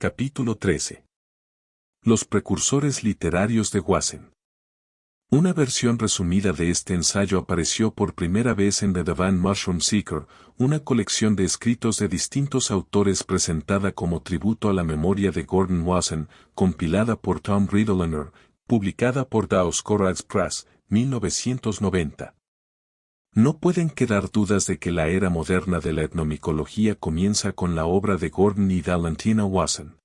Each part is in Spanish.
Capítulo 13. Los precursores literarios de Wasson. Una versión resumida de este ensayo apareció por primera vez en The Divine Mushroom Seeker, una colección de escritos de distintos autores presentada como tributo a la memoria de Gordon Wasson, compilada por Tom Riddlener, publicada por Dioscorides Press, 1990. No pueden quedar dudas de que la era moderna de la etnomicología comienza con la obra de Gordon y Valentina Wasson.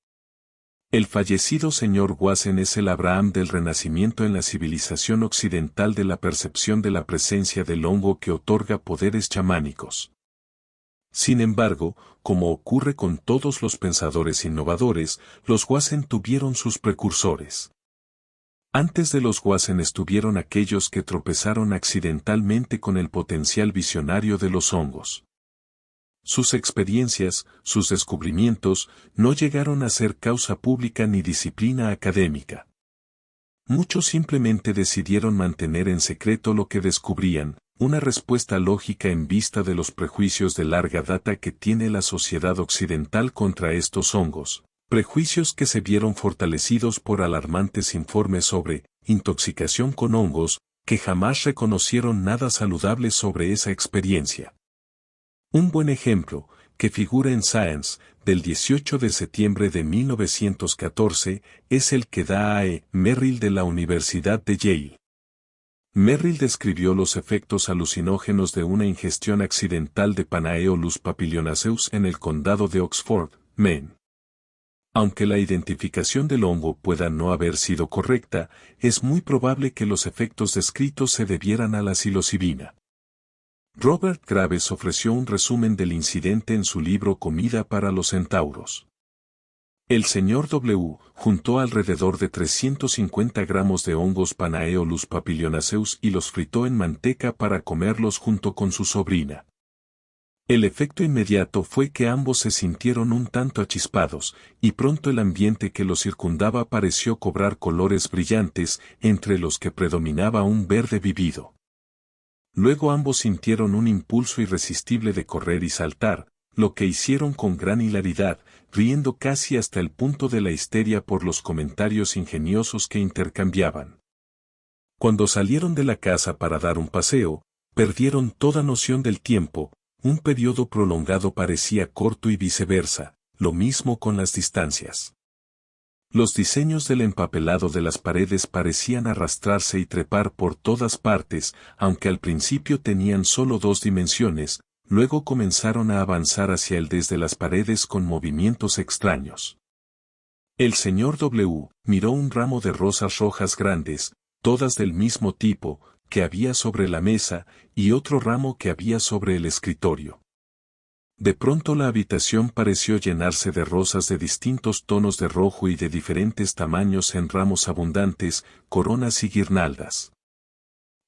El fallecido señor Wasson es el Abraham del Renacimiento en la civilización occidental de la percepción de la presencia del hongo que otorga poderes chamánicos. Sin embargo, como ocurre con todos los pensadores innovadores, los Wasson tuvieron sus precursores. Antes de los Wasson estuvieron aquellos que tropezaron accidentalmente con el potencial visionario de los hongos. Sus experiencias, sus descubrimientos, no llegaron a ser causa pública ni disciplina académica. Muchos simplemente decidieron mantener en secreto lo que descubrían, una respuesta lógica en vista de los prejuicios de larga data que tiene la sociedad occidental contra estos hongos, prejuicios que se vieron fortalecidos por alarmantes informes sobre intoxicación con hongos, que jamás reconocieron nada saludable sobre esa experiencia. Un buen ejemplo, que figura en Science, del 18 de septiembre de 1914, es el que da a E. Merrill de la Universidad de Yale. Merrill describió los efectos alucinógenos de una ingestión accidental de Panaeolus papilionaceus en el condado de Oxford, Maine. Aunque la identificación del hongo pueda no haber sido correcta, es muy probable que los efectos descritos se debieran a la psilocibina. Robert Graves ofreció un resumen del incidente en su libro Comida para los centauros. El señor W. juntó alrededor de 350 gramos de hongos Panaeolus papilionaceus y los fritó en manteca para comerlos junto con su sobrina. El efecto inmediato fue que ambos se sintieron un tanto achispados, y pronto el ambiente que los circundaba pareció cobrar colores brillantes, entre los que predominaba un verde vivido. Luego ambos sintieron un impulso irresistible de correr y saltar, lo que hicieron con gran hilaridad, riendo casi hasta el punto de la histeria por los comentarios ingeniosos que intercambiaban. Cuando salieron de la casa para dar un paseo, perdieron toda noción del tiempo, un periodo prolongado parecía corto y viceversa, lo mismo con las distancias. Los diseños del empapelado de las paredes parecían arrastrarse y trepar por todas partes, aunque al principio tenían solo 2 dimensiones, luego comenzaron a avanzar hacia él desde las paredes con movimientos extraños. El señor W. miró un ramo de rosas rojas grandes, todas del mismo tipo, que había sobre la mesa, y otro ramo que había sobre el escritorio. De pronto la habitación pareció llenarse de rosas de distintos tonos de rojo y de diferentes tamaños en ramos abundantes, coronas y guirnaldas.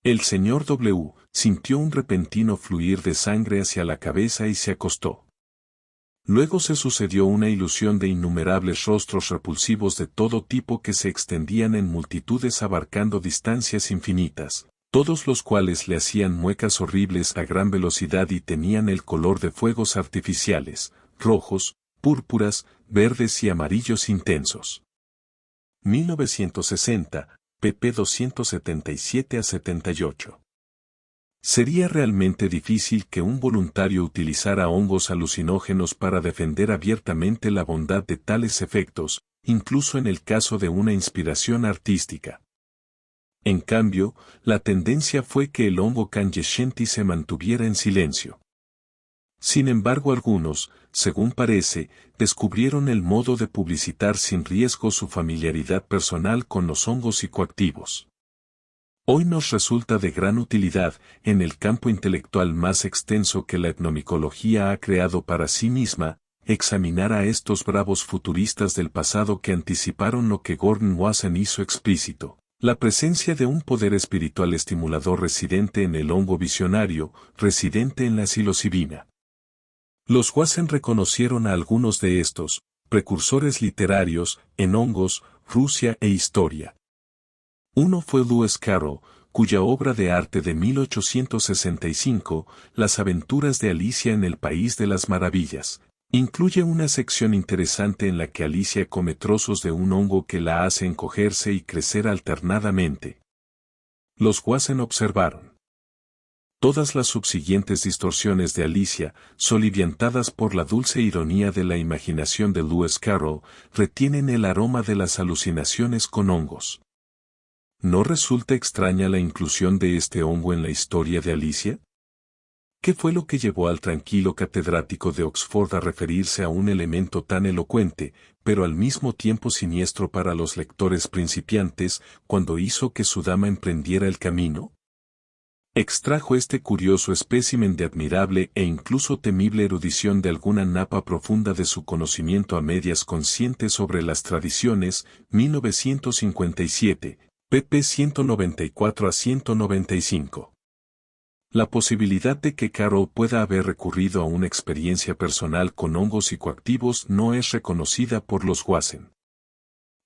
El señor W. sintió un repentino fluir de sangre hacia la cabeza y se acostó. Luego se sucedió una ilusión de innumerables rostros repulsivos de todo tipo que se extendían en multitudes abarcando distancias infinitas, todos los cuales le hacían muecas horribles a gran velocidad y tenían el color de fuegos artificiales, rojos, púrpuras, verdes y amarillos intensos. 1960, pp 277 a 78. Sería realmente difícil que un voluntario utilizara hongos alucinógenos para defender abiertamente la bondad de tales efectos, incluso en el caso de una inspiración artística. En cambio, la tendencia fue que el hongo Kangeshenti se mantuviera en silencio. Sin embargo, algunos, según parece, descubrieron el modo de publicitar sin riesgo su familiaridad personal con los hongos psicoactivos. Hoy nos resulta de gran utilidad, en el campo intelectual más extenso que la etnomicología ha creado para sí misma, examinar a estos bravos futuristas del pasado que anticiparon lo que Gordon Wasson hizo explícito. La presencia de un poder espiritual estimulador residente en el hongo visionario, residente en la psilocibina. Los Wasson reconocieron a algunos de estos, precursores literarios, en hongos, Rusia e historia. Uno fue Lewis Carroll, cuya obra de arte de 1865, Las aventuras de Alicia en el País de las Maravillas, Incluye una sección interesante en la que Alicia come trozos de un hongo que la hace encogerse y crecer alternadamente. Los Watson observaron. Todas las subsiguientes distorsiones de Alicia, soliviantadas por la dulce ironía de la imaginación de Lewis Carroll, retienen el aroma de las alucinaciones con hongos. ¿No resulta extraña la inclusión de este hongo en la historia de Alicia? ¿Qué fue lo que llevó al tranquilo catedrático de Oxford a referirse a un elemento tan elocuente, pero al mismo tiempo siniestro para los lectores principiantes, cuando hizo que su dama emprendiera el camino? Extrajo este curioso espécimen de admirable e incluso temible erudición de alguna napa profunda de su conocimiento a medias consciente sobre las tradiciones, 1957, pp 194 a 195. La posibilidad de que Carroll pueda haber recurrido a una experiencia personal con hongos psicoactivos no es reconocida por los Watson.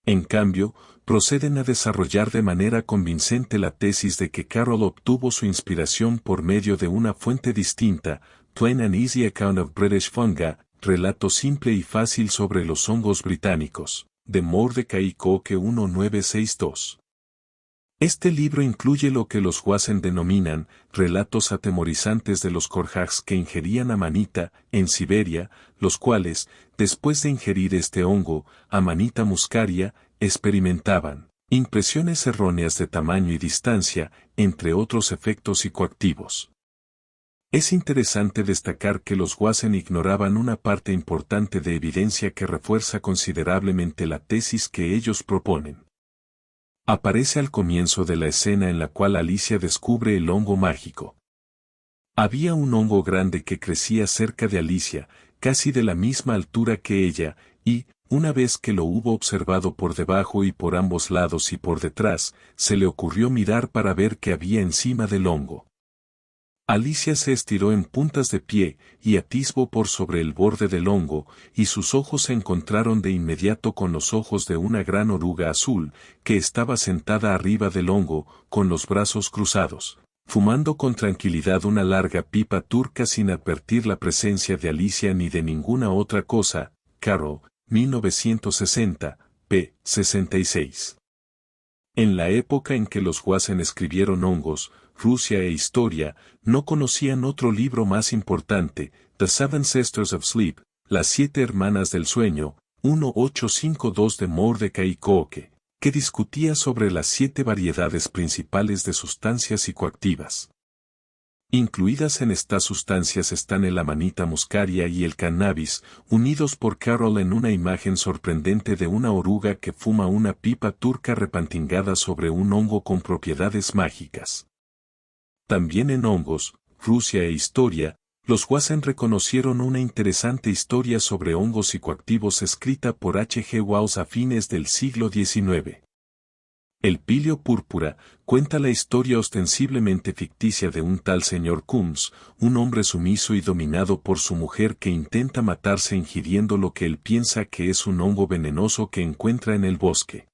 En cambio, proceden a desarrollar de manera convincente la tesis de que Carroll obtuvo su inspiración por medio de una fuente distinta, Plain and Easy Account of British Fungi, relato simple y fácil sobre los hongos británicos, de Mordecai Cooke 1962. Este libro incluye lo que los Watson denominan relatos atemorizantes de los Korhags que ingerían amanita en Siberia, los cuales, después de ingerir este hongo, Amanita muscaria, experimentaban impresiones erróneas de tamaño y distancia, entre otros efectos psicoactivos. Es interesante destacar que los Watson ignoraban una parte importante de evidencia que refuerza considerablemente la tesis que ellos proponen. Aparece al comienzo de la escena en la cual Alicia descubre el hongo mágico. Había un hongo grande que crecía cerca de Alicia, casi de la misma altura que ella, y, una vez que lo hubo observado por debajo y por ambos lados y por detrás, se le ocurrió mirar para ver qué había encima del hongo. Alicia se estiró en puntas de pie y atisbó por sobre el borde del hongo, y sus ojos se encontraron de inmediato con los ojos de una gran oruga azul, que estaba sentada arriba del hongo, con los brazos cruzados, fumando con tranquilidad una larga pipa turca sin advertir la presencia de Alicia ni de ninguna otra cosa. Carroll, 1960, p. 66. En la época en que los Watson escribieron Hongos, Rusia e Historia, no conocían otro libro más importante, The Seven Sisters of Sleep, Las Siete Hermanas del Sueño, 1852 de Mordecai Cooke, que discutía sobre las 7 variedades principales de sustancias psicoactivas. Incluidas en estas sustancias están el Amanita muscaria y el cannabis, unidos por Carroll en una imagen sorprendente de una oruga que fuma una pipa turca repantingada sobre un hongo con propiedades mágicas. También en Hongos, Rusia e Historia, los Watson reconocieron una interesante historia sobre hongos psicoactivos escrita por H. G. Wells a fines del siglo XIX. El Pilio Púrpura cuenta la historia ostensiblemente ficticia de un tal señor Coombs, un hombre sumiso y dominado por su mujer que intenta matarse ingiriendo lo que él piensa que es un hongo venenoso que encuentra en el bosque.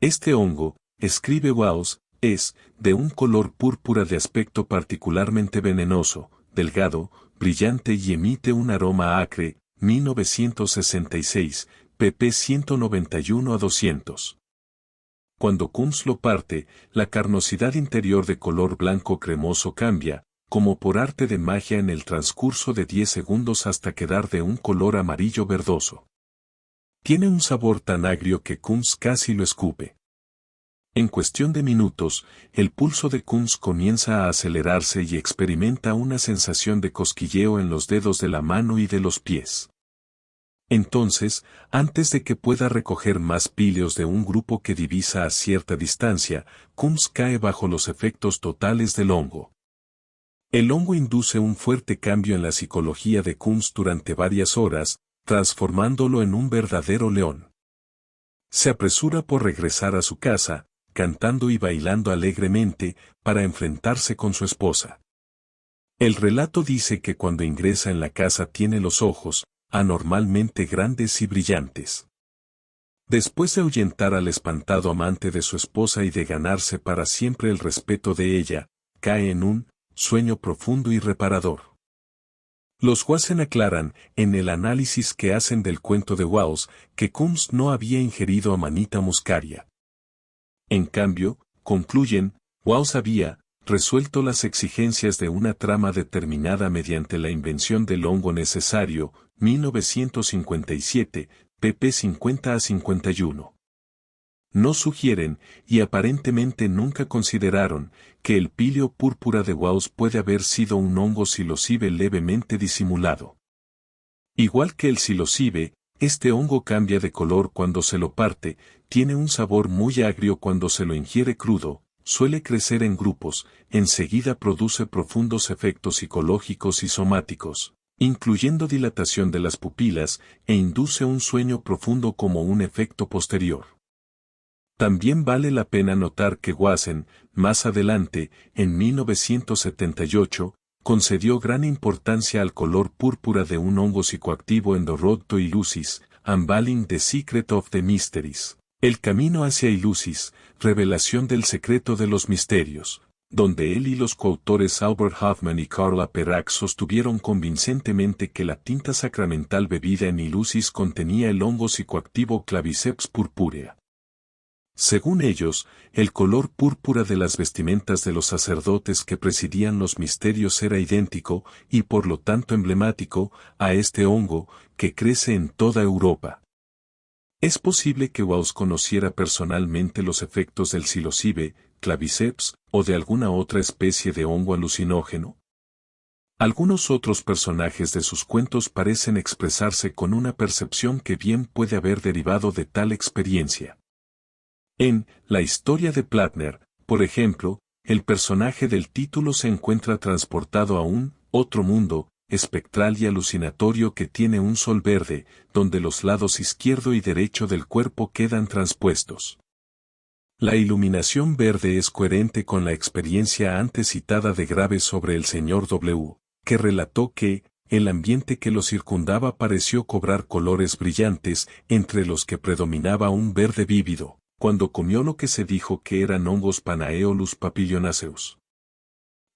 Este hongo, escribe Wells, es, de un color púrpura de aspecto particularmente venenoso, delgado, brillante y emite un aroma acre, 1966, pp 191 a 200. Cuando Coombs lo parte, la carnosidad interior de color blanco cremoso cambia, como por arte de magia en el transcurso de 10 segundos hasta quedar de un color amarillo verdoso. Tiene un sabor tan agrio que Coombs casi lo escupe. En cuestión de minutos, el pulso de Coombs comienza a acelerarse y experimenta una sensación de cosquilleo en los dedos de la mano y de los pies. Entonces, antes de que pueda recoger más pilios de un grupo que divisa a cierta distancia, Coombs cae bajo los efectos totales del hongo. El hongo induce un fuerte cambio en la psicología de Coombs durante varias horas, transformándolo en un verdadero león. Se apresura por regresar a su casa, cantando y bailando alegremente, para enfrentarse con su esposa. El relato dice que cuando ingresa en la casa tiene los ojos, anormalmente grandes y brillantes. Después de ahuyentar al espantado amante de su esposa y de ganarse para siempre el respeto de ella, cae en un sueño profundo y reparador. Los Wasson aclaran, en el análisis que hacen del cuento de Wallace, que Coombs no había ingerido Amanita muscaria. En cambio, concluyen, Wallace había resuelto las exigencias de una trama determinada mediante la invención del hongo necesario, 1957, pp 50 a 51. No sugieren, y aparentemente nunca consideraron, que el píleo púrpura de Wallace puede haber sido un hongo psilocibe levemente disimulado. Igual que el psilocibe, este hongo cambia de color cuando se lo parte, tiene un sabor muy agrio cuando se lo ingiere crudo, suele crecer en grupos, enseguida produce profundos efectos psicológicos y somáticos, incluyendo dilatación de las pupilas, e induce un sueño profundo como un efecto posterior. También vale la pena notar que Wasson, más adelante, en 1978, concedió gran importancia al color púrpura de un hongo psicoactivo en The Road to Eleusis, Unveiling the Secret of the Mysteries, El camino hacia Eleusis, revelación del secreto de los misterios, donde él y los coautores Albert Hoffman y Carla Perrac sostuvieron convincentemente que la tinta sacramental bebida en Eleusis contenía el hongo psicoactivo Claviceps purpurea. Según ellos, el color púrpura de las vestimentas de los sacerdotes que presidían los misterios era idéntico, y por lo tanto emblemático, a este hongo, que crece en toda Europa. Es posible que Wallace conociera personalmente los efectos del psilocibe, Claviceps, o de alguna otra especie de hongo alucinógeno. Algunos otros personajes de sus cuentos parecen expresarse con una percepción que bien puede haber derivado de tal experiencia. En La historia de Plattner, por ejemplo, el personaje del título se encuentra transportado a un otro mundo, espectral y alucinatorio que tiene un sol verde, donde los lados izquierdo y derecho del cuerpo quedan transpuestos. La iluminación verde es coherente con la experiencia antes citada de Graves sobre el Sr. W., que relató que, el ambiente que lo circundaba pareció cobrar colores brillantes, entre los que predominaba un verde vívido, cuando comió lo que se dijo que eran hongos Panaeolus papilionaceus.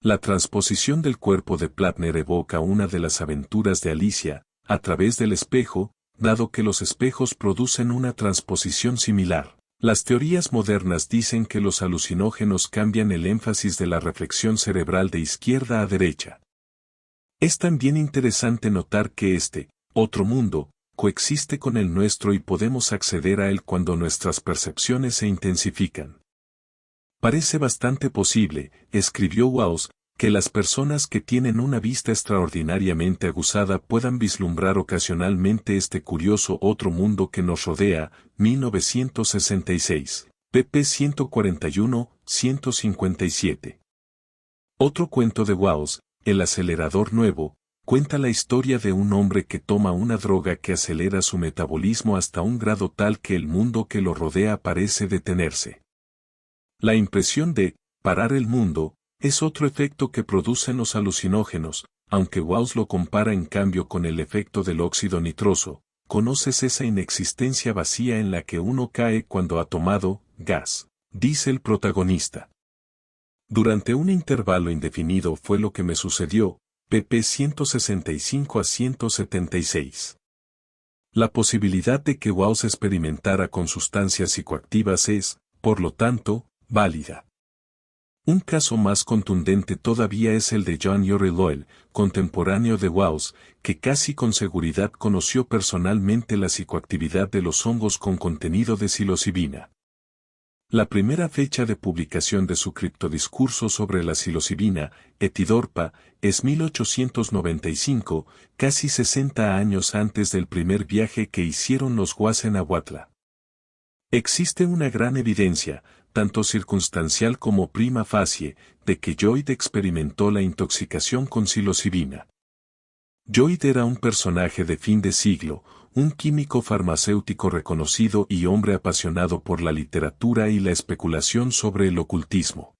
La transposición del cuerpo de Plattner evoca una de las aventuras de Alicia, a través del espejo, dado que los espejos producen una transposición similar. Las teorías modernas dicen que los alucinógenos cambian el énfasis de la reflexión cerebral de izquierda a derecha. Es también interesante notar que este otro mundo coexiste con el nuestro y podemos acceder a él cuando nuestras percepciones se intensifican. Parece bastante posible, escribió Wallace, que las personas que tienen una vista extraordinariamente aguzada puedan vislumbrar ocasionalmente este curioso otro mundo que nos rodea, 1966, pp 141-157. Otro cuento de Wallace, El acelerador nuevo, cuenta la historia de un hombre que toma una droga que acelera su metabolismo hasta un grado tal que el mundo que lo rodea parece detenerse. La impresión de parar el mundo es otro efecto que producen los alucinógenos, aunque Wallace lo compara en cambio con el efecto del óxido nitroso. ¿Conoces esa inexistencia vacía en la que uno cae cuando ha tomado gas?, dice el protagonista. Durante un intervalo indefinido fue lo que me sucedió, pp 165 a 176. La posibilidad de que Wallace experimentara con sustancias psicoactivas es, por lo tanto, válida. Un caso más contundente todavía es el de John Yore Loel, contemporáneo de Wallace, que casi con seguridad conoció personalmente la psicoactividad de los hongos con contenido de psilocibina. La primera fecha de publicación de su criptodiscurso sobre la psilocibina, Etidorpa, es 1895, casi 60 años antes del primer viaje que hicieron los Wasson a Huatla. Existe una gran evidencia, tanto circunstancial como prima facie, de que Lloyd experimentó la intoxicación con psilocibina. Lloyd era un personaje de fin de siglo, un químico farmacéutico reconocido y hombre apasionado por la literatura y la especulación sobre el ocultismo.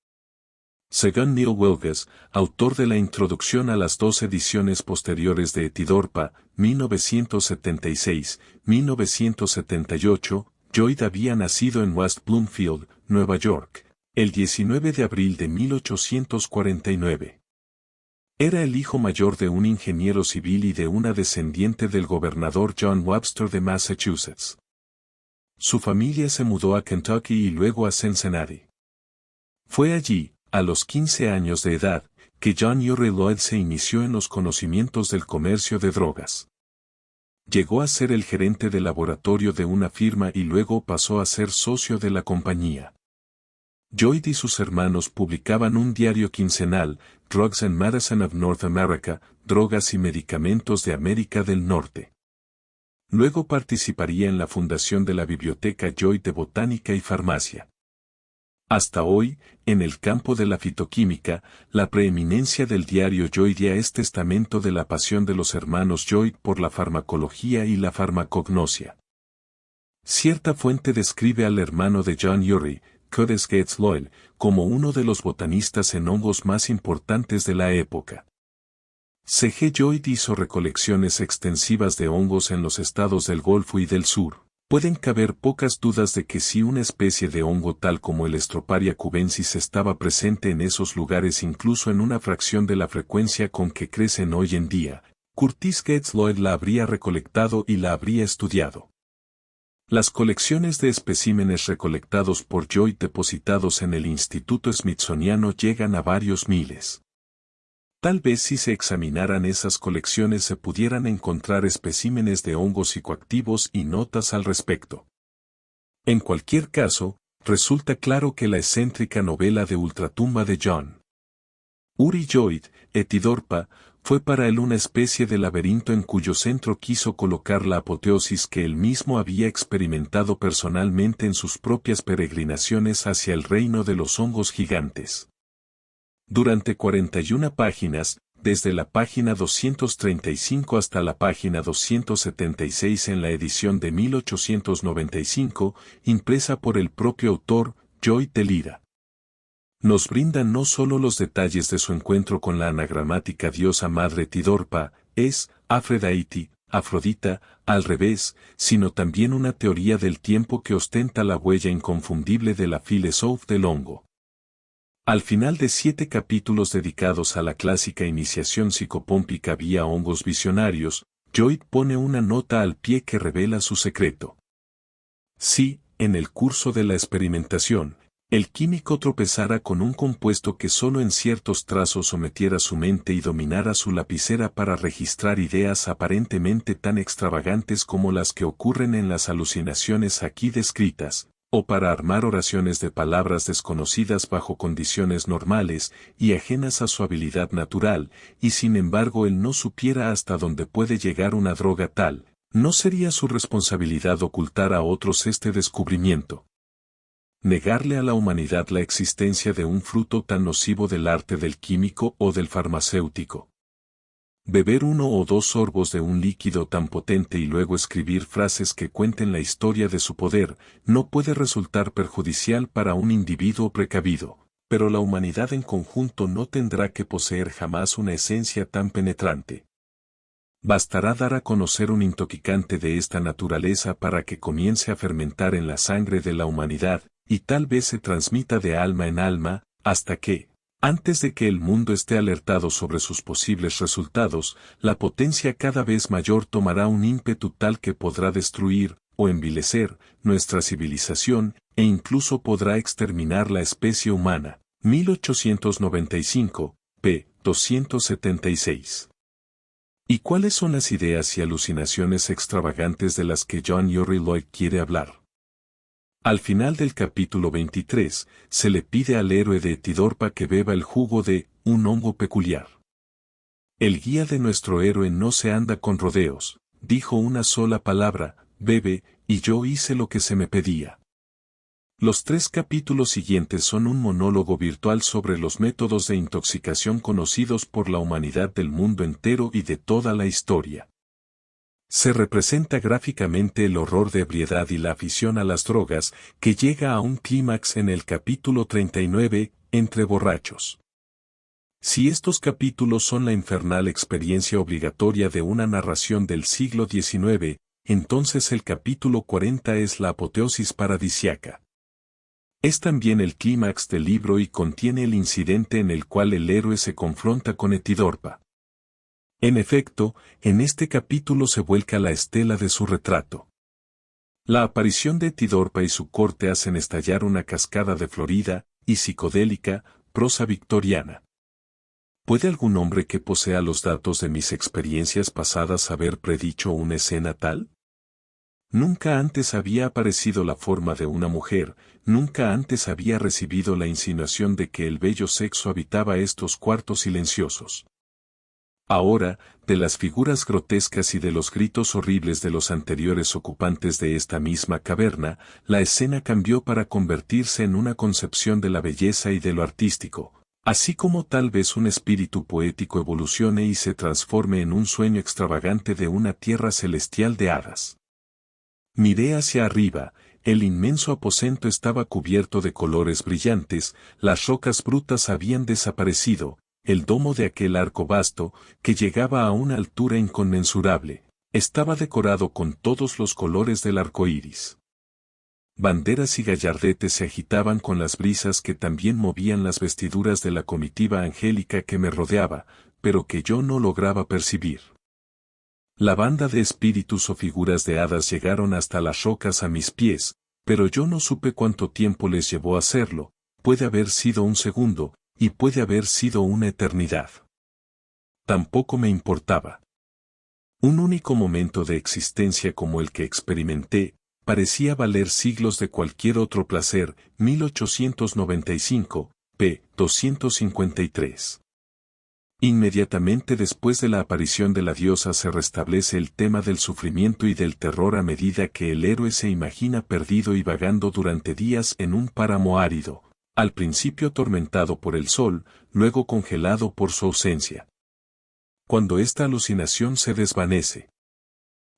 Según Neil Wilges, autor de la introducción a las 2 ediciones posteriores de Etidorpa, 1976-1978, Lloyd había nacido en West Bloomfield, Nueva York, el 19 de abril de 1849. Era el hijo mayor de un ingeniero civil y de una descendiente del gobernador John Webster de Massachusetts. Su familia se mudó a Kentucky y luego a Cincinnati. Fue allí, a los 15 años de edad, que John Uri Lloyd se inició en los conocimientos del comercio de drogas. Llegó a ser el gerente de laboratorio de una firma y luego pasó a ser socio de la compañía. Lloyd y sus hermanos publicaban un diario quincenal, Drugs and Medicine of North America, Drogas y Medicamentos de América del Norte. Luego participaría en la fundación de la Biblioteca Lloyd de Botánica y Farmacia. Hasta hoy, en el campo de la fitoquímica, la preeminencia del diario Lloydia es testamento de la pasión de los hermanos Lloyd por la farmacología y la farmacognosia. Cierta fuente describe al hermano de John Uri, Coddes Gates Lloyd, como uno de los botanistas en hongos más importantes de la época. C.G. Lloyd hizo recolecciones extensivas de hongos en los estados del Golfo y del Sur. Pueden caber pocas dudas de que si una especie de hongo tal como el Stroparia cubensis estaba presente en esos lugares incluso en una fracción de la frecuencia con que crecen hoy en día, Curtis Gates Lloyd la habría recolectado y la habría estudiado. Las colecciones de especímenes recolectados por Lloyd depositados en el Instituto Smithsoniano llegan a varios miles. Tal vez si se examinaran esas colecciones se pudieran encontrar especímenes de hongos psicoactivos y notas al respecto. En cualquier caso, resulta claro que la excéntrica novela de ultratumba de John Uri Lloyd, Etidorpa, fue para él una especie de laberinto en cuyo centro quiso colocar la apoteosis que él mismo había experimentado personalmente en sus propias peregrinaciones hacia el reino de los hongos gigantes. Durante 41 páginas, desde la página 235 hasta la página 276 en la edición de 1895, impresa por el propio autor, Lloyd de Lira, nos brinda no solo los detalles de su encuentro con la anagramática diosa madre Tidorpa, Aphrodite, Afrodita, al revés, sino también una teoría del tiempo que ostenta la huella inconfundible de la Philosophe del hongo. Al final de 7 capítulos dedicados a la clásica iniciación psicopómpica vía hongos visionarios, Lloyd pone una nota al pie que revela su secreto. Si, en el curso de la experimentación, el químico tropezara con un compuesto que solo en ciertos trazos sometiera su mente y dominara su lapicera para registrar ideas aparentemente tan extravagantes como las que ocurren en las alucinaciones aquí descritas, o para armar oraciones de palabras desconocidas bajo condiciones normales y ajenas a su habilidad natural, y sin embargo él no supiera hasta dónde puede llegar una droga tal, no sería su responsabilidad ocultar a otros este descubrimiento. Negarle a la humanidad la existencia de un fruto tan nocivo del arte del químico o del farmacéutico. Beber 1 o 2 sorbos de un líquido tan potente y luego escribir frases que cuenten la historia de su poder, no puede resultar perjudicial para un individuo precavido, pero la humanidad en conjunto no tendrá que poseer jamás una esencia tan penetrante. Bastará dar a conocer un intoxicante de esta naturaleza para que comience a fermentar en la sangre de la humanidad, y tal vez se transmita de alma en alma, hasta que, antes de que el mundo esté alertado sobre sus posibles resultados, la potencia cada vez mayor tomará un ímpetu tal que podrá destruir, o envilecer, nuestra civilización, e incluso podrá exterminar la especie humana. 1895, p. 276. ¿Y cuáles son las ideas y alucinaciones extravagantes de las que John Uri Lloyd quiere hablar? Al final del capítulo 23, se le pide al héroe de Etidorpa que beba el jugo de un hongo peculiar. El guía de nuestro héroe no se anda con rodeos, dijo una sola palabra, bebe, y yo hice lo que se me pedía. Los 3 capítulos siguientes son un monólogo virtual sobre los métodos de intoxicación conocidos por la humanidad del mundo entero y de toda la historia. Se representa gráficamente el horror de ebriedad y la afición a las drogas, que llega a un clímax en el capítulo 39, entre borrachos. Si estos capítulos son la infernal experiencia obligatoria de una narración del siglo XIX, entonces el capítulo 40 es la apoteosis paradisiaca. Es también el clímax del libro y contiene el incidente en el cual el héroe se confronta con Etidorpa. En efecto, en este capítulo se vuelca la estela de su retrato. La aparición de Etidorpa y su corte hacen estallar una cascada de florida y psicodélica prosa victoriana. ¿Puede algún hombre que posea los datos de mis experiencias pasadas haber predicho una escena tal? Nunca antes había aparecido la forma de una mujer, nunca antes había recibido la insinuación de que el bello sexo habitaba estos cuartos silenciosos. Ahora, de las figuras grotescas y de los gritos horribles de los anteriores ocupantes de esta misma caverna, la escena cambió para convertirse en una concepción de la belleza y de lo artístico, así como tal vez un espíritu poético evolucione y se transforme en un sueño extravagante de una tierra celestial de hadas. Miré hacia arriba, el inmenso aposento estaba cubierto de colores brillantes, las rocas brutas habían desaparecido, el domo de aquel arco vasto, que llegaba a una altura inconmensurable, estaba decorado con todos los colores del arco iris. Banderas y gallardetes se agitaban con las brisas que también movían las vestiduras de la comitiva angélica que me rodeaba, pero que yo no lograba percibir. La banda de espíritus o figuras de hadas llegaron hasta las rocas a mis pies, pero yo no supe cuánto tiempo les llevó hacerlo, puede haber sido un segundo, y puede haber sido una eternidad. Tampoco me importaba. Un único momento de existencia como el que experimenté, parecía valer siglos de cualquier otro placer. 1895, p. 253. Inmediatamente después de la aparición de la diosa se restablece el tema del sufrimiento y del terror a medida que el héroe se imagina perdido y vagando durante días en un páramo árido, al principio atormentado por el sol, luego congelado por su ausencia. Cuando esta alucinación se desvanece,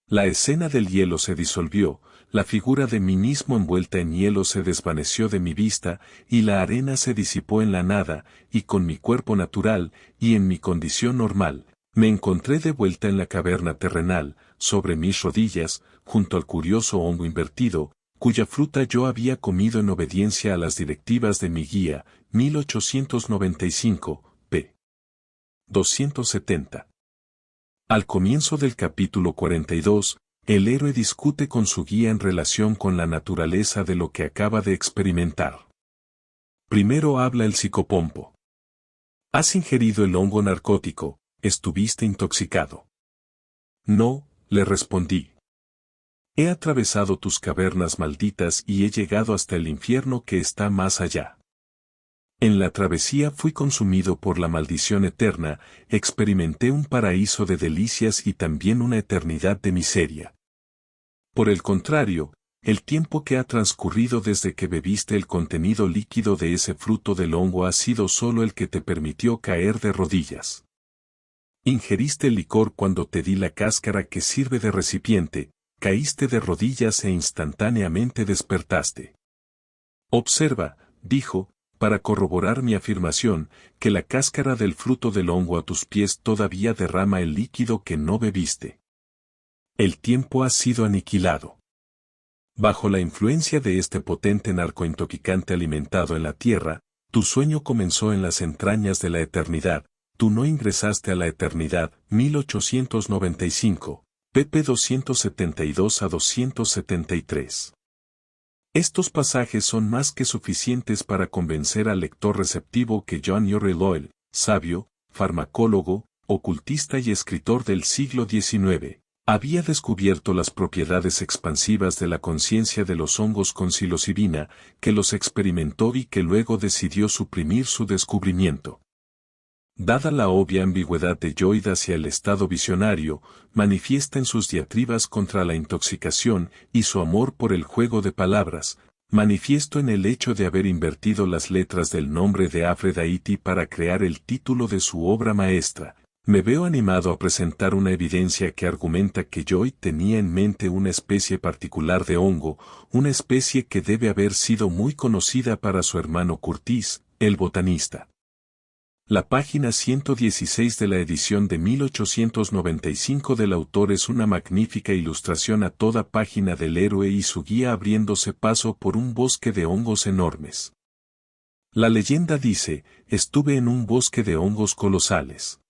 la escena del hielo se disolvió, la figura de mí mismo envuelta en hielo se desvaneció de mi vista, y la arena se disipó en la nada, y con mi cuerpo natural, y en mi condición normal, me encontré de vuelta en la caverna terrenal, sobre mis rodillas, junto al curioso hongo invertido, cuya fruta yo había comido en obediencia a las directivas de mi guía. 1895, p. 270. Al comienzo del capítulo 42, el héroe discute con su guía en relación con la naturaleza de lo que acaba de experimentar. Primero habla el psicopompo. ¿Has ingerido el hongo narcótico? ¿Estuviste intoxicado? No, le respondí. He atravesado tus cavernas malditas y he llegado hasta el infierno que está más allá. En la travesía fui consumido por la maldición eterna, experimenté un paraíso de delicias y también una eternidad de miseria. Por el contrario, el tiempo que ha transcurrido desde que bebiste el contenido líquido de ese fruto del hongo ha sido solo el que te permitió caer de rodillas. Ingeriste el licor cuando te di la cáscara que sirve de recipiente, caíste de rodillas e instantáneamente despertaste. Observa, dijo, para corroborar mi afirmación, que la cáscara del fruto del hongo a tus pies todavía derrama el líquido que no bebiste. El tiempo ha sido aniquilado. Bajo la influencia de este potente narcointoxicante alimentado en la tierra, tu sueño comenzó en las entrañas de la eternidad, tú no ingresaste a la eternidad. 1895, pp 272 a 273. Estos pasajes son más que suficientes para convencer al lector receptivo que John Yorre Loel, sabio, farmacólogo, ocultista y escritor del siglo XIX, había descubierto las propiedades expansivas de la conciencia de los hongos con psilocibina, que los experimentó y que luego decidió suprimir su descubrimiento. Dada la obvia ambigüedad de Lloyd hacia el estado visionario, manifiesta en sus diatribas contra la intoxicación y su amor por el juego de palabras, manifiesto en el hecho de haber invertido las letras del nombre de Aphrodite para crear el título de su obra maestra. Me veo animado a presentar una evidencia que argumenta que Lloyd tenía en mente una especie particular de hongo, una especie que debe haber sido muy conocida para su hermano Curtis, el botanista. La página 116 de la edición de 1895 del autor es una magnífica ilustración a toda página del héroe y su guía abriéndose paso por un bosque de hongos enormes. La leyenda dice, estuve en un bosque de hongos colosales.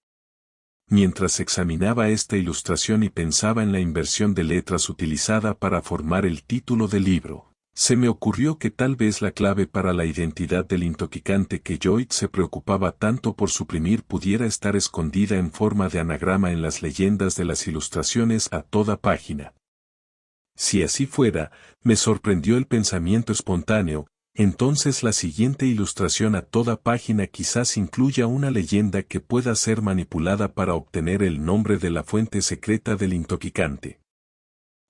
Mientras examinaba esta ilustración y pensaba en la inversión de letras utilizada para formar el título del libro, se me ocurrió que tal vez la clave para la identidad del intoxicante que Joyce se preocupaba tanto por suprimir pudiera estar escondida en forma de anagrama en las leyendas de las ilustraciones a toda página. Si así fuera, me sorprendió el pensamiento espontáneo, entonces la siguiente ilustración a toda página quizás incluya una leyenda que pueda ser manipulada para obtener el nombre de la fuente secreta del intoxicante.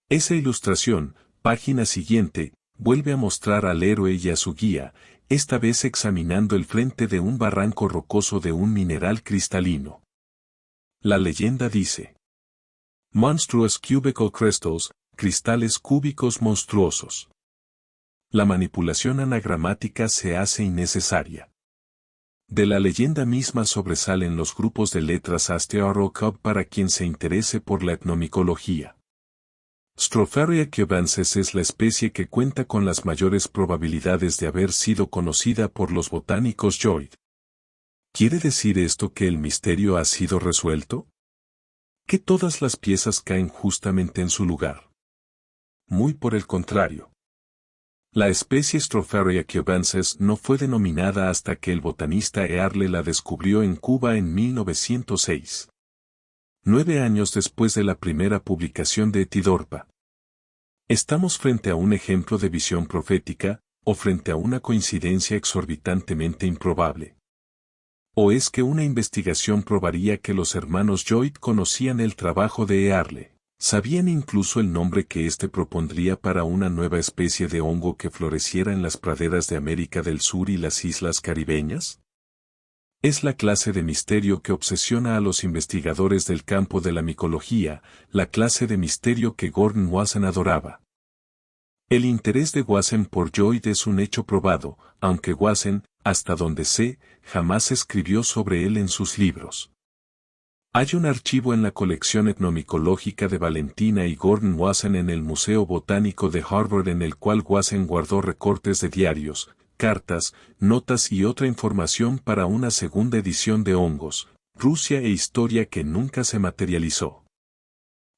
Esa ilustración, página siguiente, vuelve a mostrar al héroe y a su guía, esta vez examinando el frente de un barranco rocoso de un mineral cristalino. La leyenda dice: Monstrous cubical crystals, cristales cúbicos monstruosos. La manipulación anagramática se hace innecesaria. De la leyenda misma sobresalen los grupos de letras Astearocub para quien se interese por la etnomicología. Stropharia cubensis es la especie que cuenta con las mayores probabilidades de haber sido conocida por los botánicos Joyce. ¿Quiere decir esto que el misterio ha sido resuelto? ¿Que todas las piezas caen justamente en su lugar? Muy por el contrario. La especie Stropharia cubensis no fue denominada hasta que el botanista Earle la descubrió en Cuba en 1906. 9 años después de la primera publicación de Etidorpa. ¿Estamos frente a un ejemplo de visión profética, o frente a una coincidencia exorbitantemente improbable? ¿O es que una investigación probaría que los hermanos Joyce conocían el trabajo de Earle, sabían incluso el nombre que éste propondría para una nueva especie de hongo que floreciera en las praderas de América del Sur y las islas caribeñas? Es la clase de misterio que obsesiona a los investigadores del campo de la micología, la clase de misterio que Gordon Wasson adoraba. El interés de Wasson por Joyce es un hecho probado, aunque Wasson, hasta donde sé, jamás escribió sobre él en sus libros. Hay un archivo en la colección etnomicológica de Valentina y Gordon Wasson en el Museo Botánico de Harvard en el cual Wasson guardó recortes de diarios, cartas, notas y otra información para una segunda edición de Hongos, Rusia e Historia que nunca se materializó.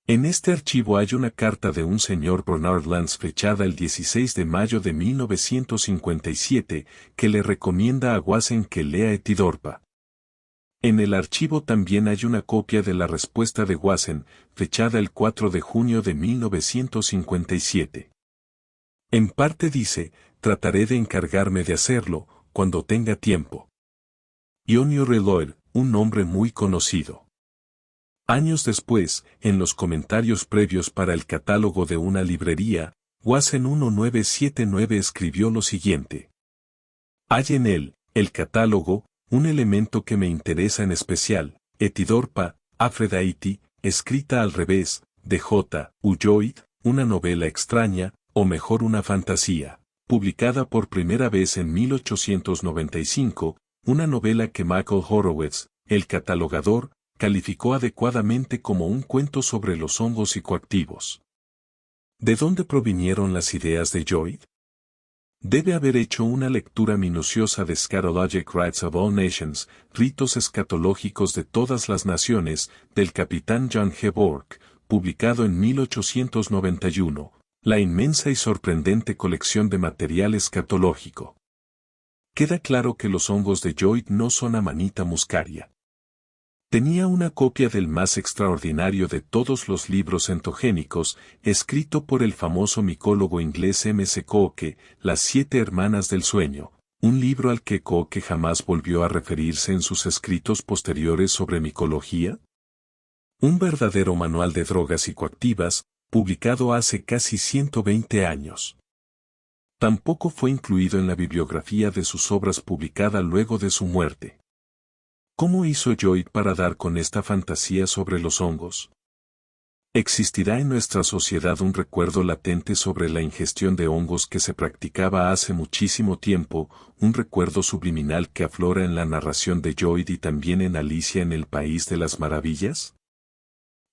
En este archivo hay una carta de un señor Bernard Lance fechada el 16 de mayo de 1957 que le recomienda a Wasson que lea Etidorpa. En el archivo también hay una copia de la respuesta de Wasson, fechada el 4 de junio de 1957. En parte dice, trataré de encargarme de hacerlo, cuando tenga tiempo. Ionio Reloir, un nombre muy conocido. Años después, en los comentarios previos para el catálogo de una librería, Wasson 1979 escribió lo siguiente. Hay en él, el catálogo, un elemento que me interesa en especial, Etidorpa, Aphrodite, escrita al revés, de J. U. Joyce, una novela extraña, o mejor una fantasía, publicada por primera vez en 1895, una novela que Michael Horowitz, el catalogador, calificó adecuadamente como un cuento sobre los hongos psicoactivos. ¿De dónde provinieron las ideas de Joyce? Debe haber hecho una lectura minuciosa de Scatologic Rites of All Nations, ritos escatológicos de todas las naciones, del capitán John G. Bork, publicado en 1891, la inmensa y sorprendente colección de material escatológico. Queda claro que los hongos de Joyce no son Amanita muscaria. Tenía una copia del más extraordinario de todos los libros entogénicos, escrito por el famoso micólogo inglés M. C. Cooke, Las 7 hermanas del sueño, un libro al que Cooke jamás volvió a referirse en sus escritos posteriores sobre micología. Un verdadero manual de drogas psicoactivas, publicado hace casi 120 años. Tampoco fue incluido en la bibliografía de sus obras publicada luego de su muerte. ¿Cómo hizo Joyce para dar con esta fantasía sobre los hongos? Existirá en nuestra sociedad un recuerdo latente sobre la ingestión de hongos que se practicaba hace muchísimo tiempo, un recuerdo subliminal que aflora en la narración de Lloyd y también en Alicia en el País de las Maravillas.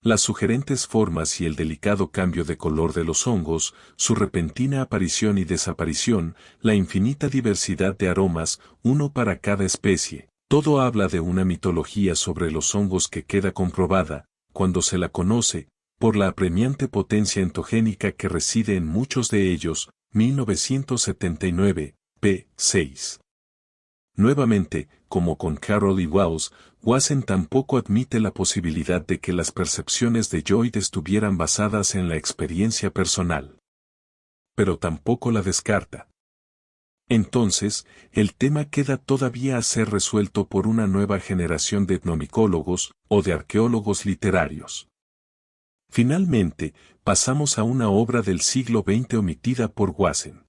Las sugerentes formas y el delicado cambio de color de los hongos, su repentina aparición y desaparición, la infinita diversidad de aromas, uno para cada especie, todo habla de una mitología sobre los hongos que queda comprobada, cuando se la conoce, por la apremiante potencia entogénica que reside en muchos de ellos. 1979, p. 6. Nuevamente, como con Carroll y Wells, Wasson tampoco admite la posibilidad de que las percepciones de Lloyd estuvieran basadas en la experiencia personal. Pero tampoco la descarta. Entonces, el tema queda todavía a ser resuelto por una nueva generación de etnomicólogos o de arqueólogos literarios. Finalmente, pasamos a una obra del siglo XX omitida por Wasson.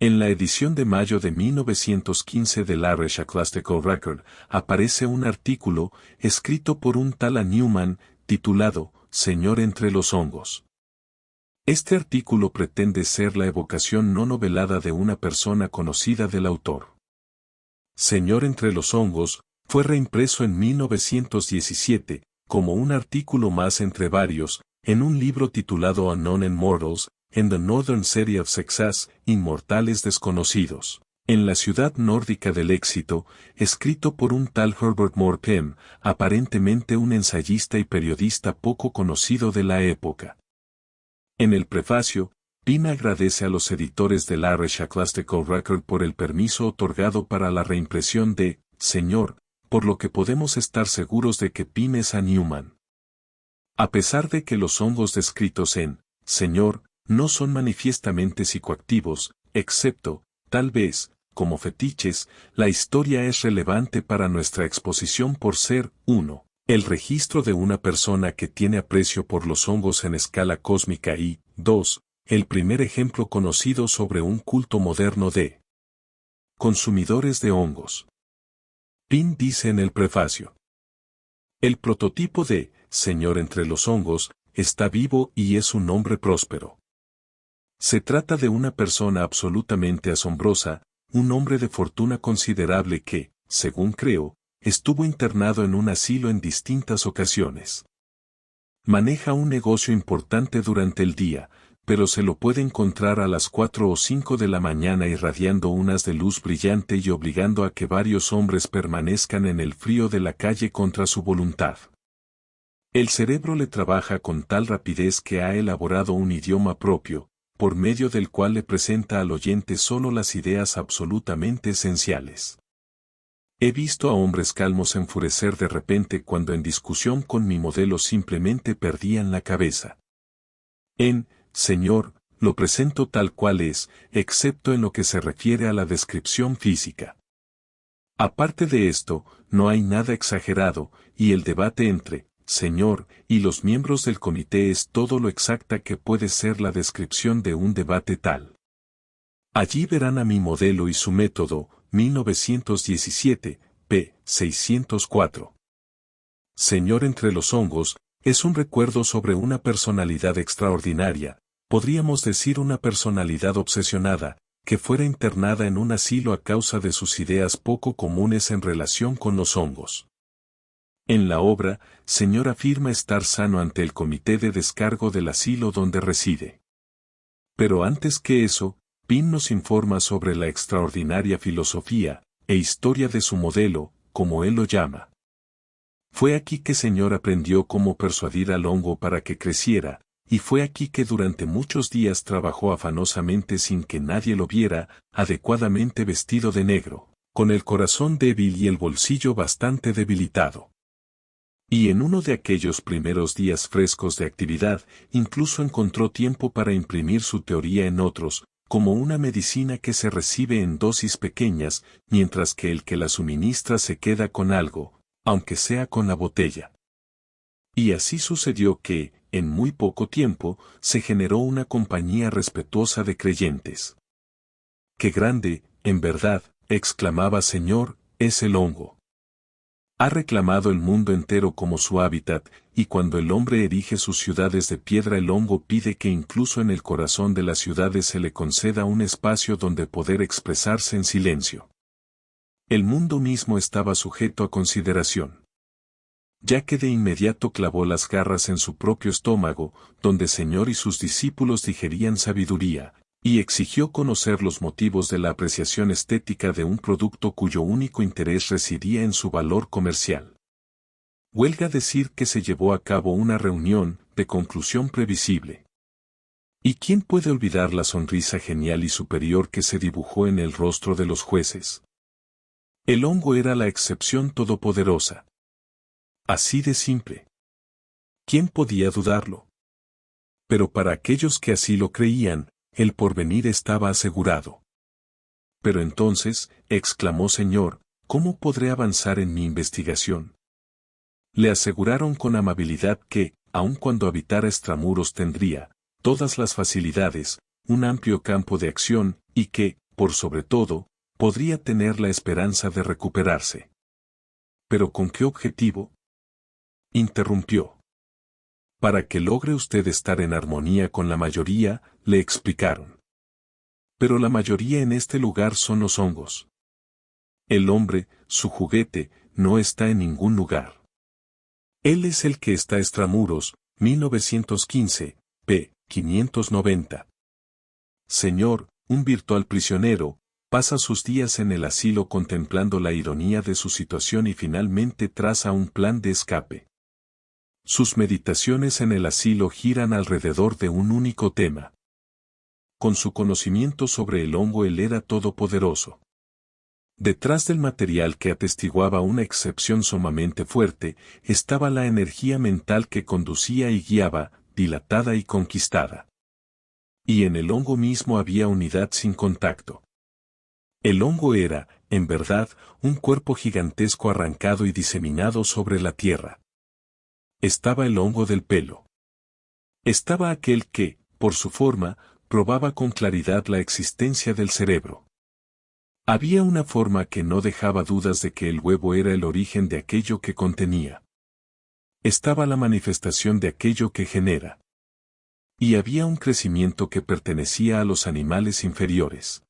En la edición de mayo de 1915 del Irish Ecclesiastical Record aparece un artículo escrito por un tal A. Newman, titulado Señor entre los hongos. Este artículo pretende ser la evocación no novelada de una persona conocida del autor. Señor entre los hongos fue reimpreso en 1917, como un artículo más entre varios, en un libro titulado Unknown Immortals, en The Northern City of Success, Inmortales Desconocidos, en la ciudad nórdica del éxito, escrito por un tal Herbert Moore Pym, aparentemente un ensayista y periodista poco conocido de la época. En el prefacio, Pym agradece a los editores del Irish Ecclesiastical Record por el permiso otorgado para la reimpresión de Señor, por lo que podemos estar seguros de que Pym es a Newman. A pesar de que los hongos descritos en Señor no son manifiestamente psicoactivos, excepto, tal vez, como fetiches, la historia es relevante para nuestra exposición por ser, 1. El registro de una persona que tiene aprecio por los hongos en escala cósmica y, 2. El primer ejemplo conocido sobre un culto moderno de consumidores de hongos. Pym dice en el prefacio: el prototipo de Señor entre los hongos está vivo y es un hombre próspero. Se trata de una persona absolutamente asombrosa, un hombre de fortuna considerable que, según creo, estuvo internado en un asilo en distintas ocasiones. Maneja un negocio importante durante el día, pero se lo puede encontrar a las 4 o 5 de la mañana irradiando unas de luz brillante y obligando a que varios hombres permanezcan en el frío de la calle contra su voluntad. El cerebro le trabaja con tal rapidez que ha elaborado un idioma propio, por medio del cual le presenta al oyente solo las ideas absolutamente esenciales. He visto a hombres calmos enfurecer de repente cuando en discusión con mi modelo simplemente perdían la cabeza. En Señor, lo presento tal cual es, excepto en lo que se refiere a la descripción física. Aparte de esto, no hay nada exagerado, y el debate entre Señor y los miembros del comité es todo lo exacta que puede ser la descripción de un debate tal. Allí verán a mi modelo y su método, 1917, p. 604. Señor entre los hongos, es un recuerdo sobre una personalidad extraordinaria, podríamos decir una personalidad obsesionada, que fuera internada en un asilo a causa de sus ideas poco comunes en relación con los hongos. En la obra, Señor afirma estar sano ante el comité de descargo del asilo donde reside. Pero antes que eso, Pym nos informa sobre la extraordinaria filosofía e historia de su modelo, como él lo llama. Fue aquí que Señor aprendió cómo persuadir al hongo para que creciera, y fue aquí que durante muchos días trabajó afanosamente sin que nadie lo viera, adecuadamente vestido de negro, con el corazón débil y el bolsillo bastante debilitado. Y en uno de aquellos primeros días frescos de actividad, incluso encontró tiempo para imprimir su teoría en otros, como una medicina que se recibe en dosis pequeñas, mientras que el que la suministra se queda con algo, aunque sea con la botella. Y así sucedió que, en muy poco tiempo, se generó una compañía respetuosa de creyentes. ¡Qué grande, en verdad!, exclamaba Señor, es el hongo. Ha reclamado el mundo entero como su hábitat, y cuando el hombre erige sus ciudades de piedra, el hongo pide que incluso en el corazón de las ciudades se le conceda un espacio donde poder expresarse en silencio. El mundo mismo estaba sujeto a consideración, ya que de inmediato clavó las garras en su propio estómago, donde Señor y sus discípulos digerían sabiduría, y exigió conocer los motivos de la apreciación estética de un producto cuyo único interés residía en su valor comercial. Huelga decir que se llevó a cabo una reunión, de conclusión previsible. ¿Y quién puede olvidar la sonrisa genial y superior que se dibujó en el rostro de los jueces? El hongo era la excepción todopoderosa. Así de simple. ¿Quién podía dudarlo? Pero para aquellos que así lo creían, el porvenir estaba asegurado. Pero entonces, exclamó Señor, ¿cómo podré avanzar en mi investigación? Le aseguraron con amabilidad que, aun cuando habitara extramuros, tendría todas las facilidades, un amplio campo de acción, y que, por sobre todo, podría tener la esperanza de recuperarse. ¿Pero con qué objetivo? Interrumpió. Para que logre usted estar en armonía con la mayoría, le explicaron. Pero la mayoría en este lugar son los hongos. El hombre, su juguete, no está en ningún lugar. Él es el que está extramuros, 1915, p. 590. Señor, un virtual prisionero, pasa sus días en el asilo contemplando la ironía de su situación y finalmente traza un plan de escape. Sus meditaciones en el asilo giran alrededor de un único tema. Con su conocimiento sobre el hongo, él era todopoderoso. Detrás del material que atestiguaba una excepción sumamente fuerte, estaba la energía mental que conducía y guiaba, dilatada y conquistada. Y en el hongo mismo había unidad sin contacto. El hongo era, en verdad, un cuerpo gigantesco arrancado y diseminado sobre la tierra. Estaba el hongo del pelo. Estaba aquel que, por su forma, probaba con claridad la existencia del cerebro. Había una forma que no dejaba dudas de que el huevo era el origen de aquello que contenía. Estaba la manifestación de aquello que genera. Y había un crecimiento que pertenecía a los animales inferiores.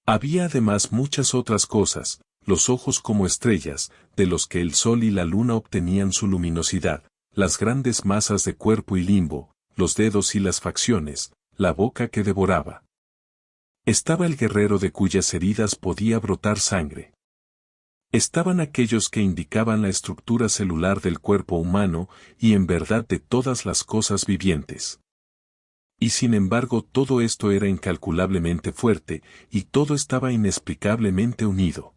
Había además muchas otras cosas, los ojos como estrellas, de los que el sol y la luna obtenían su luminosidad, las grandes masas de cuerpo y limbo, los dedos y las facciones, la boca que devoraba. Estaba el guerrero de cuyas heridas podía brotar sangre. Estaban aquellos que indicaban la estructura celular del cuerpo humano y en verdad de todas las cosas vivientes. Y sin embargo todo esto era incalculablemente fuerte, y todo estaba inexplicablemente unido.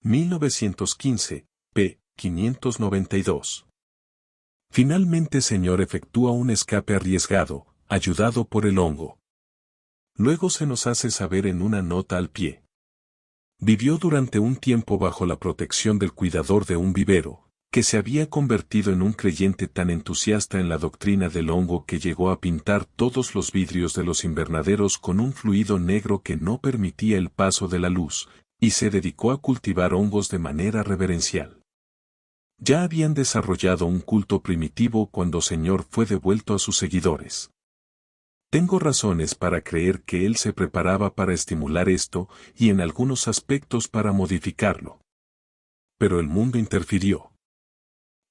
1915, p. 592. Finalmente Señor efectúa un escape arriesgado, ayudado por el hongo. Luego se nos hace saber en una nota al pie. Vivió durante un tiempo bajo la protección del cuidador de un vivero, que se había convertido en un creyente tan entusiasta en la doctrina del hongo que llegó a pintar todos los vidrios de los invernaderos con un fluido negro que no permitía el paso de la luz, y se dedicó a cultivar hongos de manera reverencial. Ya habían desarrollado un culto primitivo cuando Señor fue devuelto a sus seguidores. Tengo razones para creer que él se preparaba para estimular esto y en algunos aspectos para modificarlo. Pero el mundo interfirió.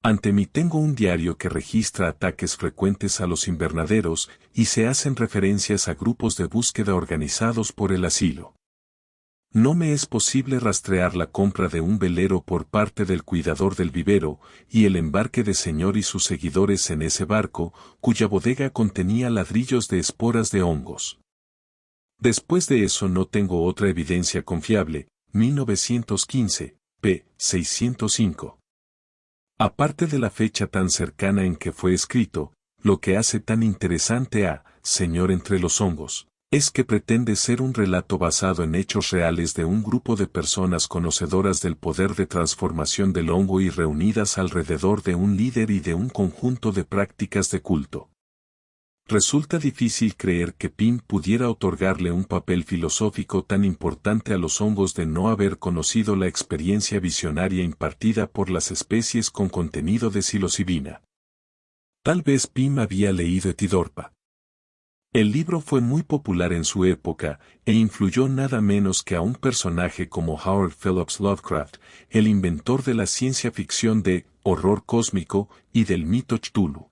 Ante mí tengo un diario que registra ataques frecuentes a los invernaderos y se hacen referencias a grupos de búsqueda organizados por el asilo. No me es posible rastrear la compra de un velero por parte del cuidador del vivero y el embarque de Señor y sus seguidores en ese barco, cuya bodega contenía ladrillos de esporas de hongos. Después de eso no tengo otra evidencia confiable, 1915, p. 605. Aparte de la fecha tan cercana en que fue escrito, lo que hace tan interesante a Señor entre los hongos, es que pretende ser un relato basado en hechos reales de un grupo de personas conocedoras del poder de transformación del hongo y reunidas alrededor de un líder y de un conjunto de prácticas de culto. Resulta difícil creer que Pym pudiera otorgarle un papel filosófico tan importante a los hongos de no haber conocido la experiencia visionaria impartida por las especies con contenido de psilocibina. Tal vez Pym había leído Etidorpa. El libro fue muy popular en su época e influyó nada menos que a un personaje como Howard Phillips Lovecraft, el inventor de la ciencia ficción de horror cósmico y del mito Cthulhu.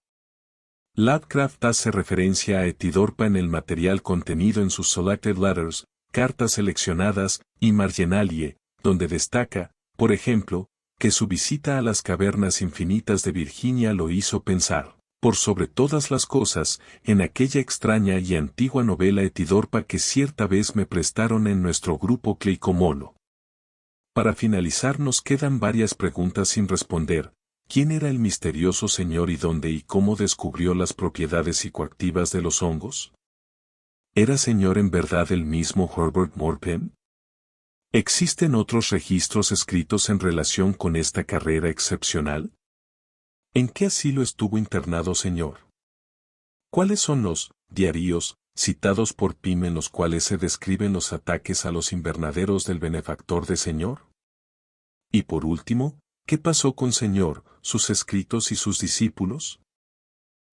Lovecraft hace referencia a Etidorpa en el material contenido en sus Selected Letters, cartas seleccionadas, y Marginalie, donde destaca, por ejemplo, que su visita a las cavernas infinitas de Virginia lo hizo pensar, por sobre todas las cosas, en aquella extraña y antigua novela Etidorpa que cierta vez me prestaron en nuestro grupo Cleicomolo. Para finalizar nos quedan varias preguntas sin responder. ¿Quién era el misterioso señor y dónde y cómo descubrió las propiedades psicoactivas de los hongos? ¿Era señor en verdad el mismo Herbert Morpen? ¿Existen otros registros escritos en relación con esta carrera excepcional? ¿En qué asilo estuvo internado señor? ¿Cuáles son los diarios citados por Pym en los cuales se describen los ataques a los invernaderos del benefactor de señor? Y por último, ¿qué pasó con señor, sus escritos y sus discípulos?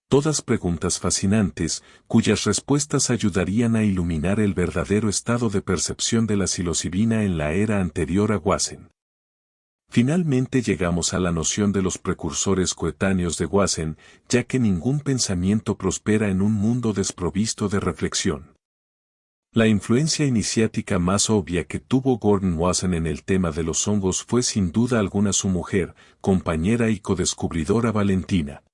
Todas preguntas fascinantes, cuyas respuestas ayudarían a iluminar el verdadero estado de percepción de la psilocibina en la era anterior a Wasson. Finalmente llegamos a la noción de los precursores coetáneos de Wasson, ya que ningún pensamiento prospera en un mundo desprovisto de reflexión. La influencia iniciática más obvia que tuvo Gordon Wasson en el tema de los hongos fue sin duda alguna su mujer, compañera y codescubridora Valentina.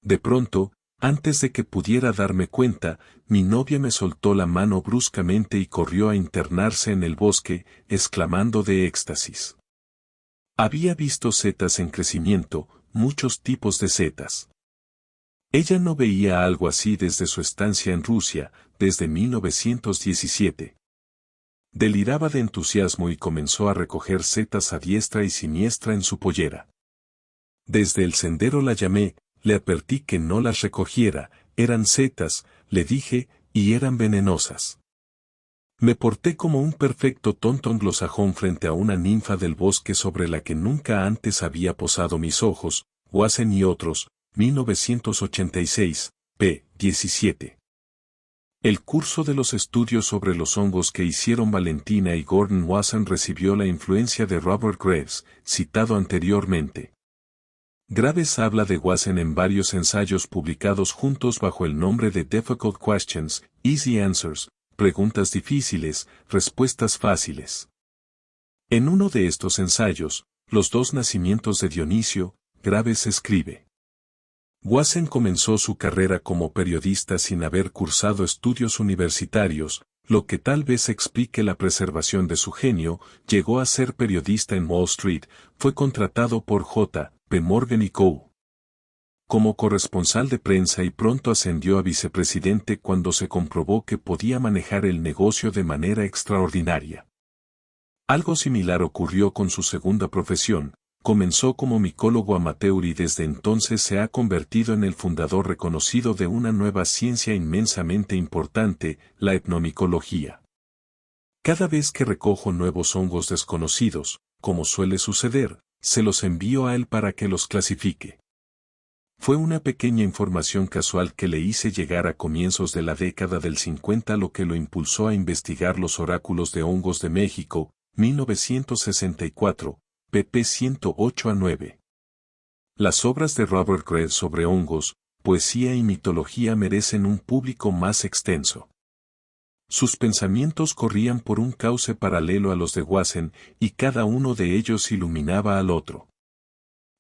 De pronto, antes de que pudiera darme cuenta, mi novia me soltó la mano bruscamente y corrió a internarse en el bosque, exclamando de éxtasis. Había visto setas en crecimiento, muchos tipos de setas. Ella no veía algo así desde su estancia en Rusia, desde 1917. Deliraba de entusiasmo y comenzó a recoger setas a diestra y siniestra en su pollera. Desde el sendero la llamé, le advertí que no las recogiera, eran setas, le dije, y eran venenosas. Me porté como un perfecto tonto anglosajón frente a una ninfa del bosque sobre la que nunca antes había posado mis ojos, Wasson y otros, 1986, p. 17. El curso de los estudios sobre los hongos que hicieron Valentina y Gordon Wasson recibió la influencia de Robert Graves, citado anteriormente. Graves habla de Wasson en varios ensayos publicados juntos bajo el nombre de Difficult Questions, Easy Answers, preguntas difíciles, respuestas fáciles. En uno de estos ensayos, Los dos nacimientos de Dionisio, Graves escribe. Wasson comenzó su carrera como periodista sin haber cursado estudios universitarios, lo que tal vez explique la preservación de su genio. Llegó a ser periodista en Wall Street, fue contratado por J. P. Morgan & Co. como corresponsal de prensa y pronto ascendió a vicepresidente cuando se comprobó que podía manejar el negocio de manera extraordinaria. Algo similar ocurrió con su segunda profesión. Comenzó como micólogo amateur y desde entonces se ha convertido en el fundador reconocido de una nueva ciencia inmensamente importante, la etnomicología. Cada vez que recojo nuevos hongos desconocidos, como suele suceder, se los envío a él para que los clasifique. Fue una pequeña información casual que le hice llegar a comienzos de la década del 50 lo que lo impulsó a investigar los oráculos de hongos de México, 1964. pp 108-9. Las obras de Robert Graves sobre hongos, poesía y mitología merecen un público más extenso. Sus pensamientos corrían por un cauce paralelo a los de Wasson, y cada uno de ellos iluminaba al otro.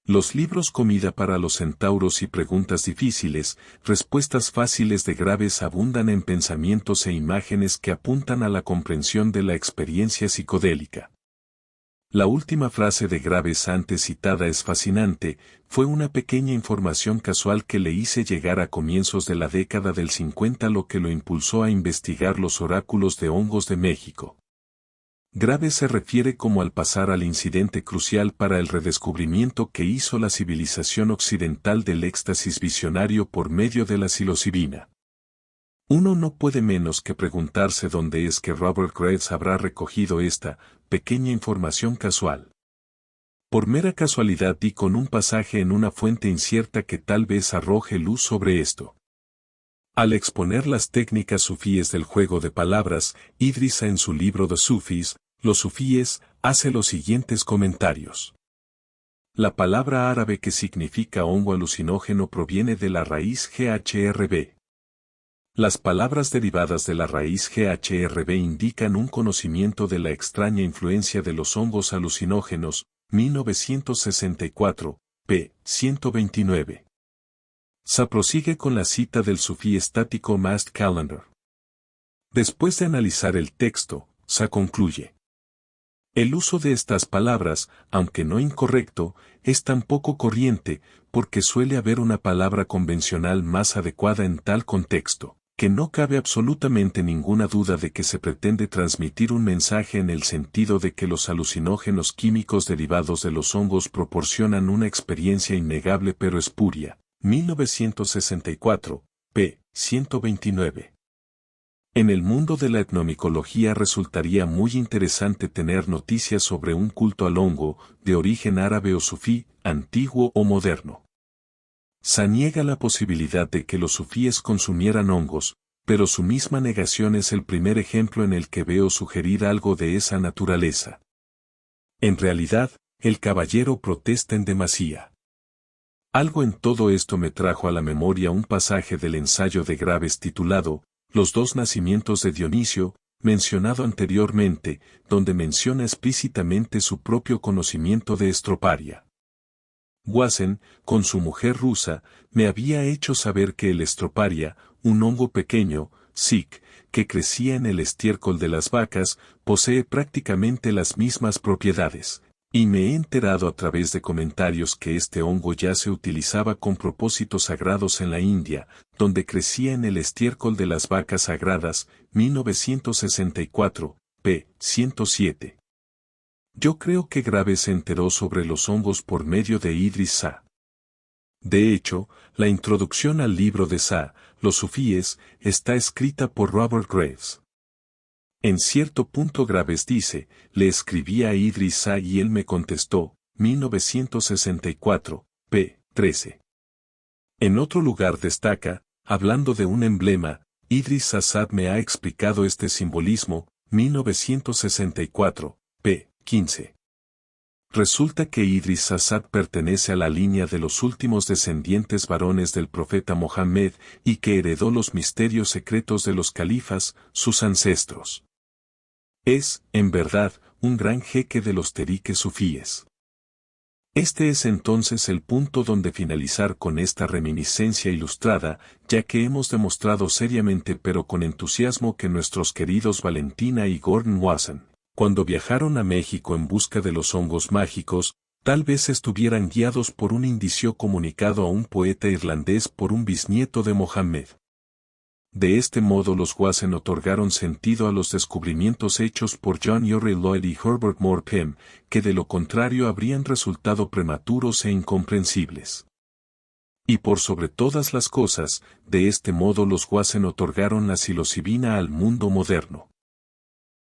Los libros Comida para los centauros y Preguntas difíciles, respuestas fáciles de Graves abundan en pensamientos e imágenes que apuntan a la comprensión de la experiencia psicodélica. La última frase de Graves antes citada es fascinante, fue una pequeña información casual que le hice llegar a comienzos de la década del 50 lo que lo impulsó a investigar los oráculos de hongos de México. Graves se refiere como al pasar al incidente crucial para el redescubrimiento que hizo la civilización occidental del éxtasis visionario por medio de la psilocibina. Uno no puede menos que preguntarse dónde es que Robert Graves habrá recogido esta pequeña información casual. Por mera casualidad di con un pasaje en una fuente incierta que tal vez arroje luz sobre esto. Al exponer las técnicas sufíes del juego de palabras, Idrisa en su libro de Sufis, los sufíes, hace los siguientes comentarios. La palabra árabe que significa hongo alucinógeno proviene de la raíz GHRB. Las palabras derivadas de la raíz GHRB indican un conocimiento de la extraña influencia de los hongos alucinógenos, 1964, p. 129. Sa prosigue con la cita del sufí estático Mast Calendar. Después de analizar el texto, Sa concluye. El uso de estas palabras, aunque no incorrecto, es tan poco corriente, porque suele haber una palabra convencional más adecuada en tal contexto, que no cabe absolutamente ninguna duda de que se pretende transmitir un mensaje en el sentido de que los alucinógenos químicos derivados de los hongos proporcionan una experiencia innegable pero espuria. 1964, p. 129. En el mundo de la etnomicología resultaría muy interesante tener noticias sobre un culto al hongo, de origen árabe o sufí, antiguo o moderno. Sa niega la posibilidad de que los sufíes consumieran hongos, pero su misma negación es el primer ejemplo en el que veo sugerir algo de esa naturaleza. En realidad, el caballero protesta en demasía. Algo en todo esto me trajo a la memoria un pasaje del ensayo de Graves titulado Los dos nacimientos de Dionisio, mencionado anteriormente, donde menciona explícitamente su propio conocimiento de estroparia. Wasson, con su mujer rusa, me había hecho saber que el estroparia, un hongo pequeño, sic, que crecía en el estiércol de las vacas, posee prácticamente las mismas propiedades. Y me he enterado a través de comentarios que este hongo ya se utilizaba con propósitos sagrados en la India, donde crecía en el estiércol de las vacas sagradas, 1964, p. 107. Yo creo que Graves se enteró sobre los hongos por medio de Idris Sa. De hecho, la introducción al libro de Sa, Los sufíes, está escrita por Robert Graves. En cierto punto Graves dice, le escribí a Idris Sa y él me contestó, 1964, p. 13. En otro lugar destaca, hablando de un emblema, Idris Sa me ha explicado este simbolismo, 1964, p. 15. Resulta que Idris Sa pertenece a la línea de los últimos descendientes varones del profeta Mohammed y que heredó los misterios secretos de los califas, sus ancestros. Es, en verdad, un gran jeque de los teriques sufíes. Este es entonces el punto donde finalizar con esta reminiscencia ilustrada, ya que hemos demostrado seriamente pero con entusiasmo que nuestros queridos Valentina y Gordon Wasson, cuando viajaron a México en busca de los hongos mágicos, tal vez estuvieran guiados por un indicio comunicado a un poeta irlandés por un bisnieto de Mohammed. De este modo los Wasson otorgaron sentido a los descubrimientos hechos por John Urey Lloyd y Herbert Moore Pym, que de lo contrario habrían resultado prematuros e incomprensibles. Y por sobre todas las cosas, de este modo los Wasson otorgaron la psilocibina al mundo moderno.